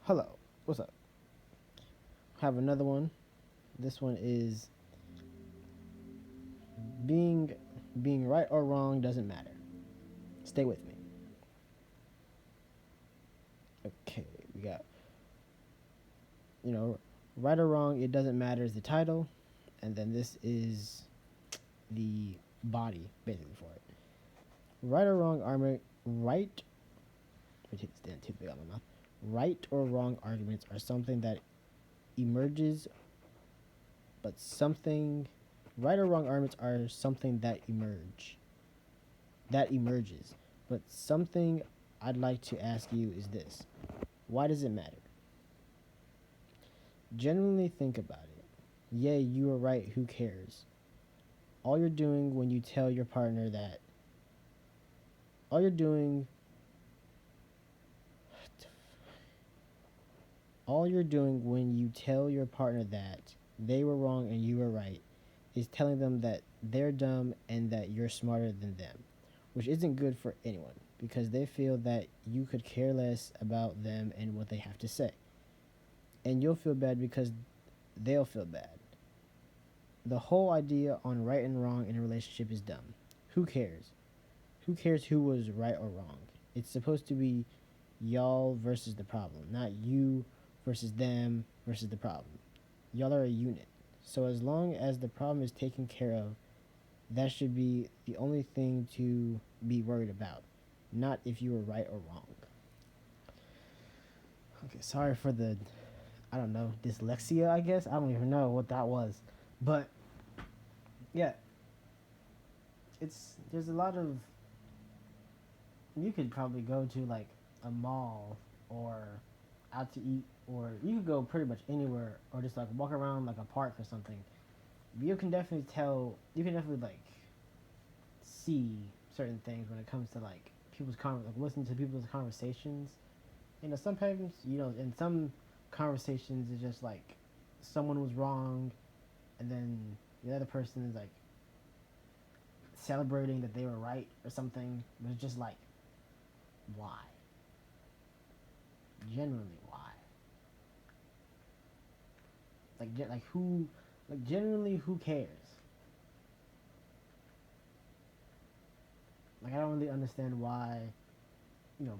Hello, what's up? Have another one. This one is being being right or wrong doesn't matter. Stay with me. Okay, we got you know right or wrong it doesn't matter is the title, and then this is the body basically for it. Right or wrong armor right. Let me take this damn toothpick out of my mouth. Right or wrong arguments are something that emerges, but something. Right or wrong arguments are something that emerges. But something I'd like to ask you is this: why does it matter? Genuinely think about it. Yay, you are right, who cares? All you're doing when you tell your partner that, all you're doing, all you're doing when you tell your partner that they were wrong and you were right is telling them that they're dumb and that you're smarter than them, which isn't good for anyone because they feel that you could care less about them and what they have to say. And you'll feel bad because they'll feel bad. The whole idea on right and wrong in a relationship is dumb. Who cares? Who cares who was right or wrong? It's supposed to be y'all versus the problem, not you versus them versus the problem. Y'all are a unit. So as long as the problem is taken care of, that should be the only thing to be worried about, not if you were right or wrong. Okay, sorry for the, I don't know, dyslexia, I guess. I don't even know what that was. But yeah, there's a lot of, you could probably go to like a mall or out to eat, or you could go pretty much anywhere or just like walk around like a park or something. You can definitely tell, you can definitely like see certain things when it comes to like like listening to people's conversations. Sometimes in some conversations it's just like someone was wrong, and then the other person is like celebrating that they were right or something. But it's just like, why? Genuinely, why? Like who? Like genuinely, who cares? Like I don't really understand why, you know,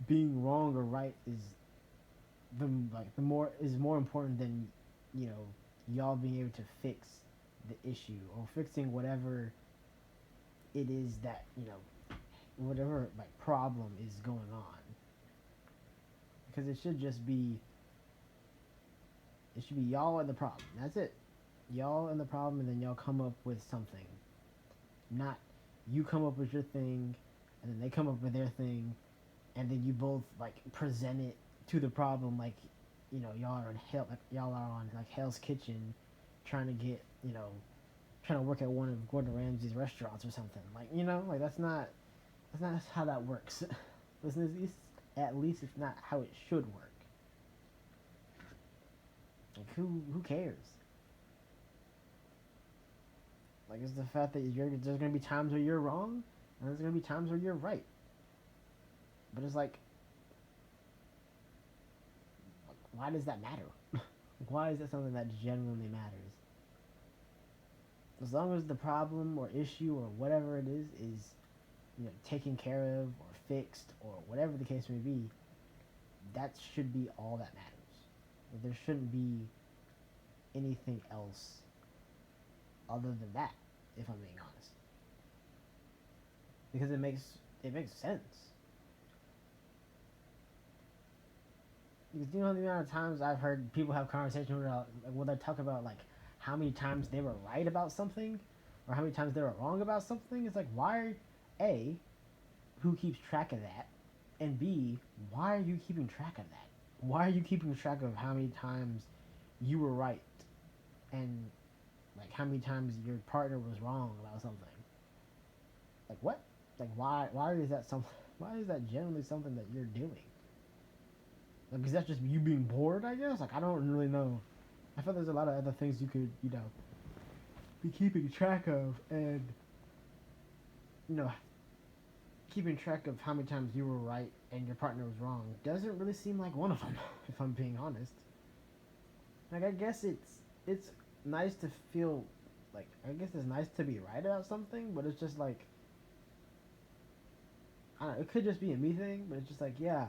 being wrong or right is the more important than you know y'all being able to fix the issue or fixing whatever it is that whatever like problem is going on, because it should be y'all and the problem. That's it. Y'all and the problem, and then y'all come up with something. Not you come up with your thing, and then they come up with their thing, and then you both like present it to the problem like y'all are in hell, like y'all are on like Hell's Kitchen, trying to get trying to work at one of Gordon Ramsay's restaurants or something. Like like that's not how that works. Listen, at least it's not how it should work. Like who cares? Like it's the fact that there's gonna be times where you're wrong, and there's gonna be times where you're right. But it's like, why does that matter? Why is that something that genuinely matters? As long as the problem or issue or whatever it is taken care of or fixed or whatever the case may be, that should be all that matters. There shouldn't be anything else other than that, if I'm being honest, because it makes sense. Because you know the amount of times I've heard people have conversations where they talk about like how many times they were right about something, or how many times they were wrong about something. It's like, why, a, who keeps track of that, and b, why are you keeping track of that? Why are you keeping track of how many times you were right, and like how many times your partner was wrong about something? Like what? Like why is that some? Why is that generally something that you're doing? Like, is that just you being bored? I guess. Like I don't really know. I feel there's a lot of other things you could be keeping track of, and you know keeping track of how many times you were right and your partner was wrong doesn't really seem like one of them, if I'm being honest. Like, I guess it's nice to feel like, I guess it's nice to be right about something, but it's just like, I don't know, it could just be a me thing, but it's just like, yeah,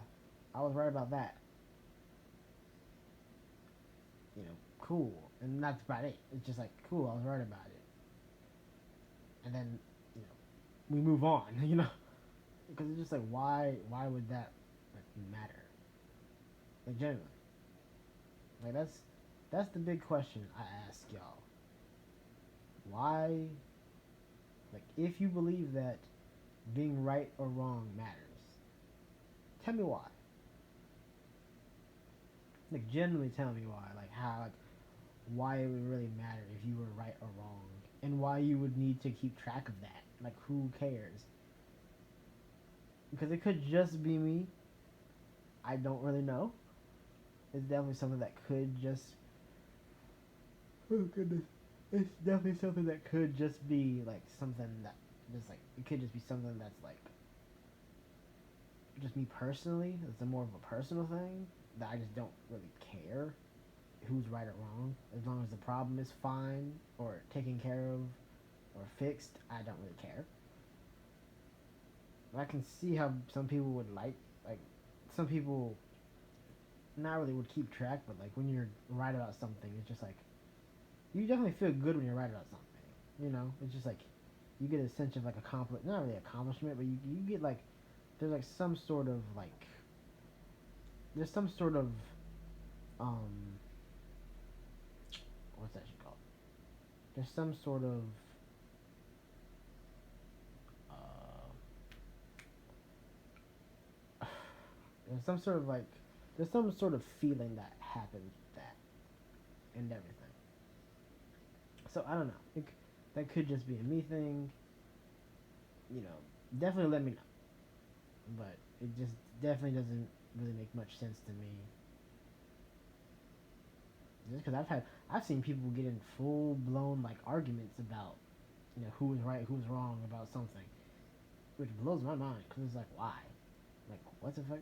I was right about that. Cool. And that's about it. It's just like, cool, I was right about it. And then, you know, we move on, Because it's just like, why would that, like, matter? Like, genuinely. Like, that's the big question I ask y'all. Why, like, if you believe that being right or wrong matters, tell me why. Like, genuinely tell me why. Like, how, like, why it would really matter if you were right or wrong, and why you would need to keep track of that. Like, who cares? Because it could just be me. I don't really know. It's definitely something that could just. Oh goodness. It's definitely something that could just be like something that just like it could just be something that's like just me personally. It's a more of a personal thing that I just don't really care who's right or wrong. As long as the problem is fine or taken care of or fixed, I don't really care. I can see how some people would like some people not really would keep track, but like when you're right about something, it's just like you definitely feel good when you're right about something. It's just like you get a sense of like not really accomplishment, but you get like there's like some sort of like there's some sort of um what's that shit called? There's some sort of uh there's some sort of like there's some sort of feeling that happens with that and everything. So I don't know. That could just be a me thing. You know, definitely let me know. But it just definitely doesn't really make much sense to me. Just because I've seen people get in full blown like arguments about who was right, who was wrong about something, which blows my mind because it's like what the fuck,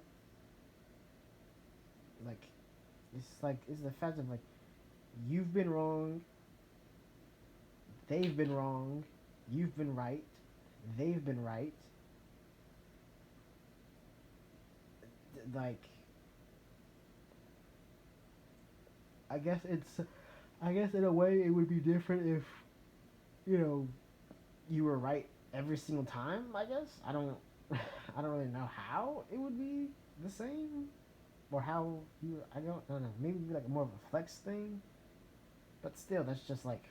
like it's the fact of like you've been wrong, they've been wrong, you've been right, they've been right, like I guess it's I guess in a way it would be different if you know you were right every single time. I guess I don't really know how it would be the same or how you I don't know, maybe it'd be like more of a flex thing, but still that's just like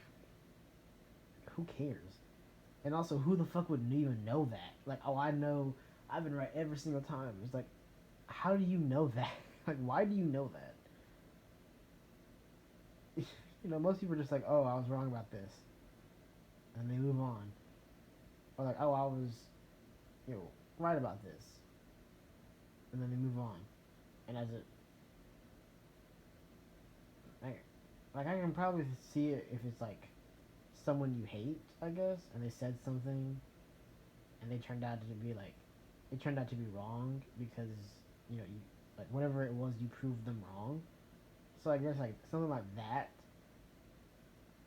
who cares? And also, who the fuck would even know that? Like, oh, I know I've been right every single time. It's like, how do you know that? Like, why do you know that? Most people are just like, oh, I was wrong about this, and they move on. Or like, oh, I was, right about this, and then they move on. And as it, like I can probably see it if it's like someone you hate, I guess, and they said something, and it turned out to be wrong because you like whatever it was you proved them wrong. So I guess like something like that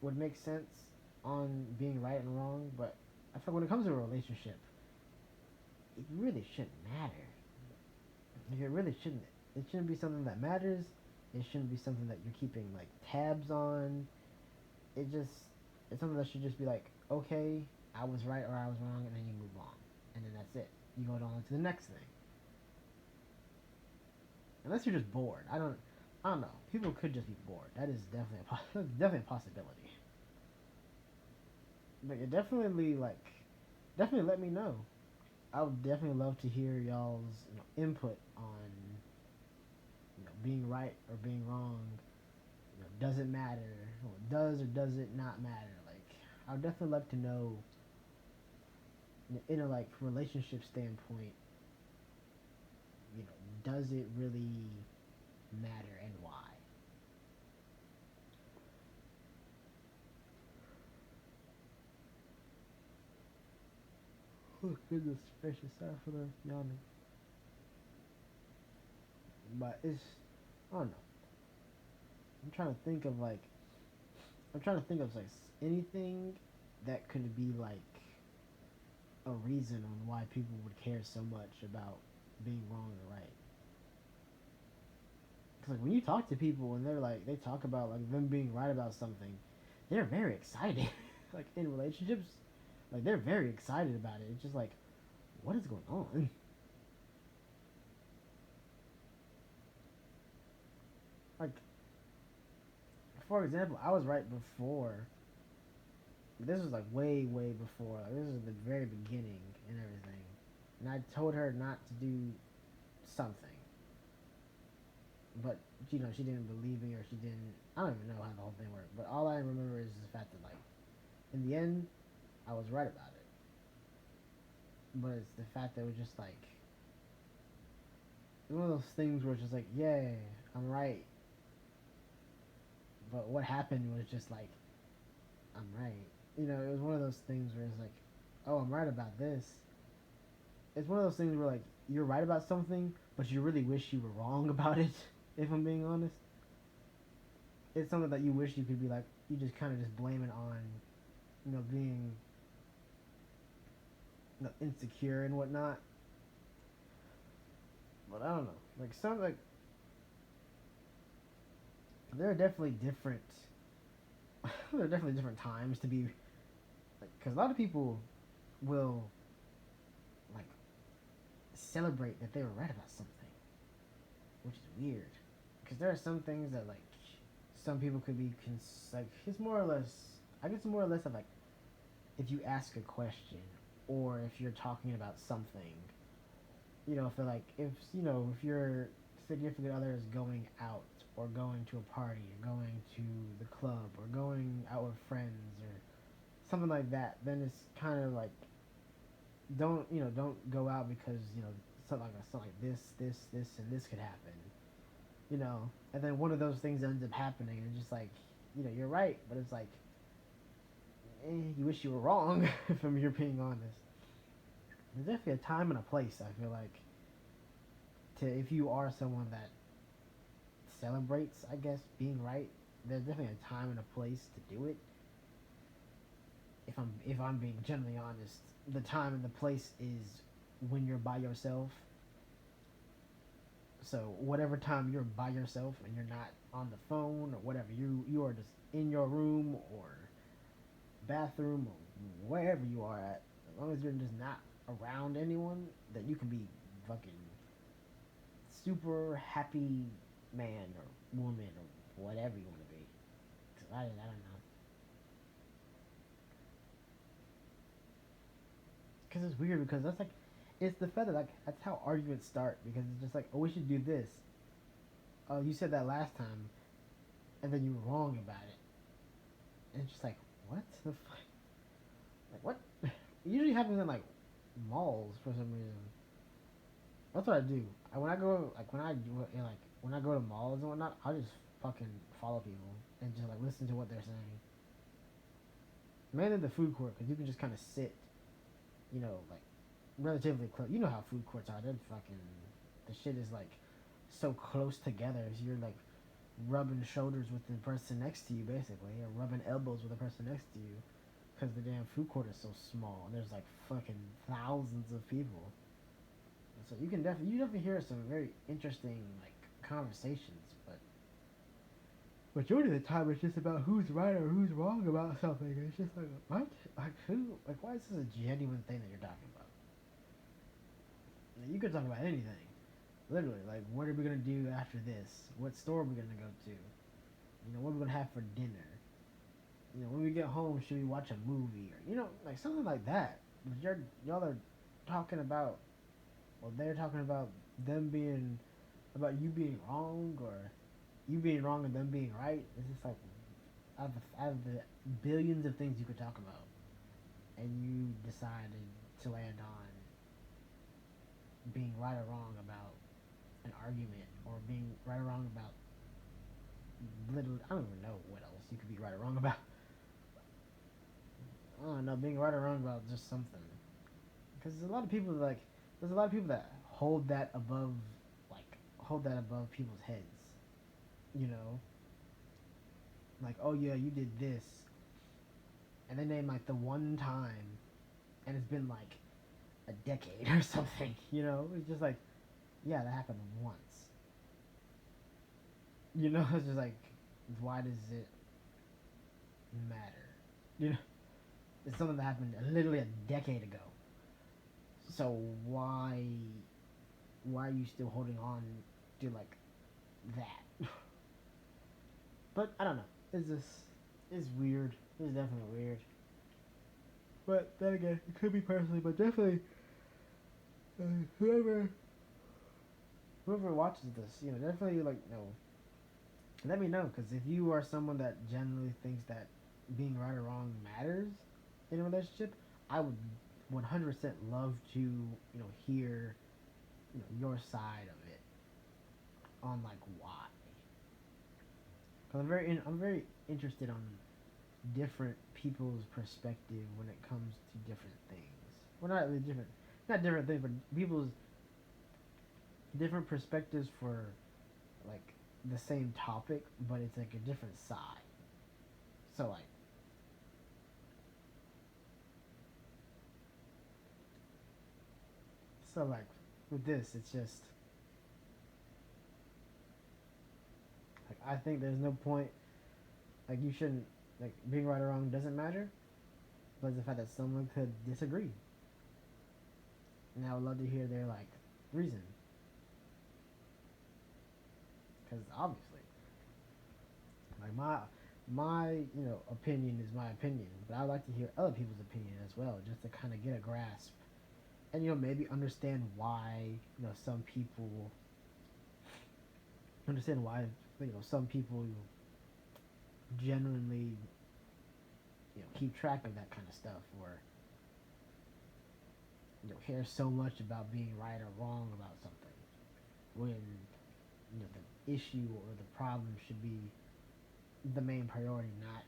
would make sense on being right and wrong, but I feel like when it comes to a relationship, it really shouldn't matter. Like it really shouldn't. It shouldn't be something that matters. It shouldn't be something that you're keeping like tabs on. It just it's something that should just be like, okay, I was right or I was wrong, and then you move on, and then that's it. You go on to the next thing. Unless you're just bored. I don't know. People could just be bored. That is definitely that's definitely a possibility. But it definitely let me know. I would definitely love to hear y'all's input on being right or being wrong. Does it matter? Or does or does it not matter? Like I would definitely love to know in a like relationship standpoint. Does it really matter and why? Oh goodness gracious, sorry for the yawning. But it's, I don't know. I'm trying to think of like I'm trying to think of like anything that could be like a reason on why people would care so much about being wrong or right. Because like when you talk to people and they're like they talk about like them being right about something, they're very excited. Like in relationships, like they're very excited about it. It's just like, what is going on? Like for example, I was right before. This was like way before. Like, this was the very beginning and everything. And I told her not to do something, but she didn't believe me or she didn't. I don't even know how the whole thing worked. But all I remember is the fact that like in the end, I was right about it. But it's the fact that it was just like one of those things where it's just like, yay, I'm right. But what happened was just like, I'm right. It was one of those things where it's like, oh, I'm right about this. It's one of those things where like you're right about something, but you really wish you were wrong about it. If I'm being honest, it's something that you wish you could be like. You just kind of just blame it on, being insecure and whatnot. But I don't know. Like some like there are definitely different. There are definitely different times to be like because a lot of people will like celebrate that they were right about something, which is weird. Because there are some things that like some people could be like it's more or less. I guess more or less of like if you ask a question or if you're talking about something, for like if your significant other is going out or going to a party or going to the club or going out with friends or something like that, then it's kind of like don't go out because something like this and this could happen, and then one of those things ends up happening and just like you're right, but it's like you wish you were wrong. If you're being honest, there's definitely a time and a place. I feel like to if you are someone that celebrates, I guess, being right, there's definitely a time and a place to do it. If I'm being generally honest, the time and the place is when you're by yourself. So whatever time you're by yourself and you're not on the phone or whatever, you are just in your room or bathroom or wherever you are at, as long as you're just not around anyone, then you can be fucking super happy man or woman or whatever you want to be. Cause I don't know. Cause it's weird because that's like, it's the fact that like that's how arguments start because it's just like, oh, we should do this. Oh, you said that last time, and then you were wrong about it. And it's just like, what the fuck? Like what? It usually happens in like malls for some reason. That's what I do. When I go like when I do like when I go to malls and whatnot, I just fucking follow people and just like listen to what they're saying. Mainly the food court because you can just kind of sit, like relatively close. You know how food courts are. They're fucking the shit is like so close together. So you're like rubbing shoulders with the person next to you basically, or rubbing elbows with the person next to you because the damn food court is so small. There's like fucking thousands of people. So you definitely hear some very interesting like conversations, but majority of the time it's just about who's right or who's wrong about something. It's just like what, like who, like why is this a genuine thing that you're talking about? Like, you could talk about anything, literally. Like what are we gonna do after this? What store are we gonna go to? What are we gonna have for dinner? When we get home, should we watch a movie or like something like that? But y'all are talking about, well, they're talking about them being about you being wrong or you being wrong and them being right. It's just like out of the billions of things you could talk about, and you decided to land on being right or wrong about an argument or being right or wrong about literally I don't even know what else you could be right or wrong about. I don't know, being right or wrong about just something. there's a lot of people like there's a lot of people that hold that above like hold that above people's heads. You know, like oh yeah, you did this, and they name like the one time, and it's been like a decade or something. You know, it's just like yeah, that happened once. You know, it's just like why does it matter? You know, it's something that happened literally a decade ago. So why are you still holding on to like that? But I don't know. It's just it's weird. It's definitely weird. But then again, it could be personally, but definitely uh, whoever whoever watches this, definitely like let me know because if you are someone that generally thinks that being right or wrong matters in a relationship, I would 100% love to hear your side of it on like why. Cause I'm very interested on different people's perspective when it comes to different things. Well, not really different, not different things, but people's different perspectives for like the same topic, but it's like a different side. So like, so like with this, it's just like I think there's no point. Like you shouldn't like being right or wrong doesn't matter, but the fact that someone could disagree, and I would love to hear their like reason, because obviously, like my opinion is my opinion, but I would like to hear other people's opinion as well, just to kind of get a grasp, and maybe understand why some people understand why some people genuinely keep track of that kind of stuff, or care so much about being right or wrong about something when the issue or the problem should be the main priority, not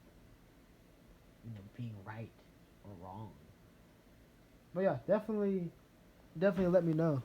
being right or wrong. But yeah, definitely let me know